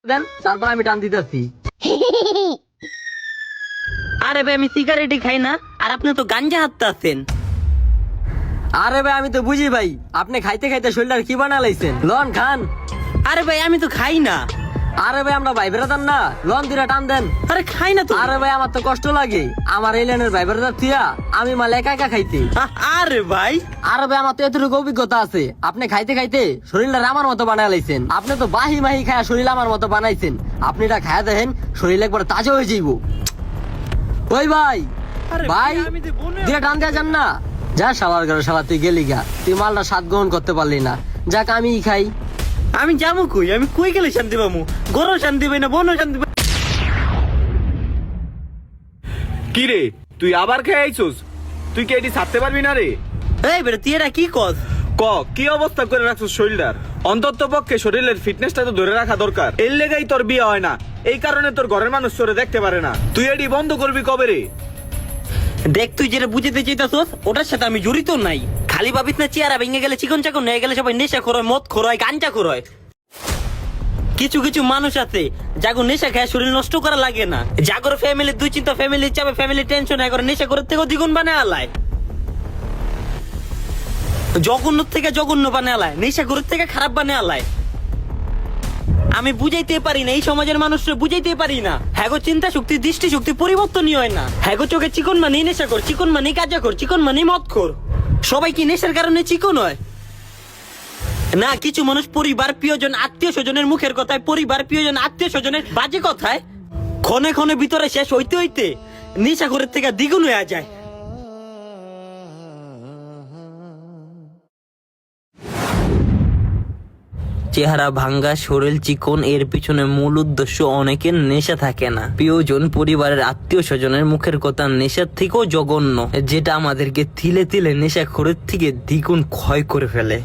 দেন, তারপর আমি টান দিতেছি। আরে ভাই আমি সিগারেটই খাই না, আর আপনি তো গাঞ্জা হাঁটতে আছেন। আরে ভাই আমি তো বুঝি ভাই, আপনি খাইতে খাইতে শরীরটা কি বানা লাইছেন, লন খান। আরে ভাই আমি তো খাই না। আরে ভাই আমরা ভাই বেড়াতাম না, লন দিরা টান দেন। আরে খাই না তো। আরে ভাই আমার তো কষ্ট লাগে, আমার এই লাইনের ভাই বেড়াতাম থিয়া আমি মাল একা একা খাইতে। আরে ভাই, আরে ভাই আমার তো এতটুকু অভিজ্ঞতা আছে, আপনি খাইতে খাইতে শরীরটা আমার মতো বানায় লাইছেন। আপনি তো বাহি মাহি খায়া শরীর আমার মতো বানাইছেন, আপনি এটা খায়া দেখেন শরীর একবার তাজা হয়ে যাইব। ওই ভাই, ভাই দিয়ে টান দেয়া যান না। যা শালার ঘরে শালা, তুই গেলি গা, তুই মালটা স্বাদ গ্রহণ করতে পারলি না, যাক আমি খাই। আমি যাবো কই? আমি কই গেলে শান্তি পাবো? গরম শান্তি পাই না, বনও শান্তি পাই। কি রে, তুই আবার খেয়ে আইছস? তুই কি এটি ছাড়তে পারবি না রে? এই বেটা তুই এটা কি কস? কি অবস্থা করে রাখছস শরীরটার? অন্তত পক্ষে শরীরের ফিটনেসটা তো ধরে রাখা দরকার। এর লেগেই তোর বিয়ে হয় না, এই কারণে তোর ঘরের মানুষ তোরে দেখতে পারে না। তুই এটি বন্ধ করবি কবে রে? দেখ তুই যেটা বুঝতে চাইতাছস ওটার সাথে আমি জড়িত নাই। খালি ভাবিস না চেহারা ভেঙে গেলে চিকন চাকন হয়ে গেলে সবাই নেশা খোর হয়, মদ খোর হয়, গাঞ্জা খোর হয়। কিছু কিছু মানুষ আছে যাগো নেশা খেয়ে শরীর নষ্ট করা লাগে না, জাগর ফ্যামিলির দুই চিন্তা, ফ্যামিলির চাপে, ফ্যামিলির টেনশন করে নেশা করে থেকে দ্বিগুণ বানায় আলায়, জঘন্য থেকে জঘন্য বানায় আলায়, নেশা করে থেকে খারাপ বানায় আলায়। আমি বুঝাইতে পারি না, এই সমাজের মানুষরা বুঝাইতে পারি না। হ্যাগো চিন্তা শক্তি, দৃষ্টি শক্তি পরিবর্তনই হয় না। হ্যাগো চোখে চিকন মানি নেশা কর, চিকন মানি কাজা কর, চিকন মানি মদ খোর। সবাই কি নেশার কারণে চিকন হয় না? কিছু মানুষ পরিবার প্রিয়জন আত্মীয় স্বজনের মুখের কথায়, পরিবার প্রিয়জন আত্মীয় স্বজনের বাজে কথায় ক্ষণে ক্ষণে ভিতরে শেষ হইতে হইতে নেশা করে থেকে দ্বিগুণ হয়ে যায়। চেহারা ভাঙ্গা, শরীর চিকন, এর পিছনে মূল উদ্দেশ্য অনেকের নেশা থাকে না। প্রিয়জন, পরিবারের আত্মীয় স্বজনের মুখের কথা নেশার থেকেও জঘন্য, যেটা আমাদেরকে তিলে তিলে নেশাখোরের থেকে দ্বিগুণ ক্ষয় করে ফেলে।